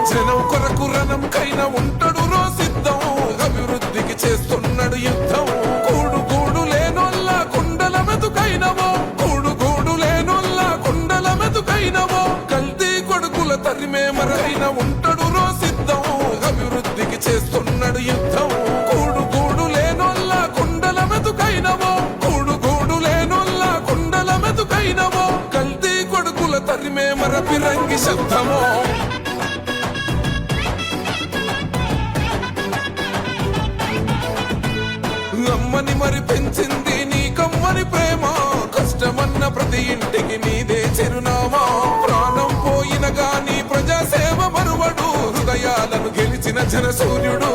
జనం కొరకు రణంకైనా ఉంటాడు రో సిద్ధం, అభివృద్ధికి చేస్తున్నాడు యుద్ధం. కూడు గూడు లేనోళ్ళ కుండల మెతుకైనవో, కూడు గూడు లేనోళ్ళ కుండల మెతుకైనవో, కల్తీ కొడుకుల తరిమే మరైన ఉంటాడు రో సిద్ధం, అభివృద్ధికి చేస్తున్నాడు యుద్ధం. కూడు గూడు లేనోళ్ళ కుండల మెతుకైనవో, కూడు గూడు లేనోళ్ళ కుండల మెతుకైనవో, కల్తీ కొడుకుల తరిమే మర పిరంగి శబ్దమో. అమ్మని మరి పెంచింది నీ కమ్మని ప్రేమ, కష్టమన్న ప్రతి ఇంటికి నీదే చిరునామా. ప్రాణం పోయిన గాని ప్రజాసేవ మరువడు, హృదయాలను గెలిచిన జన సూర్యుడు.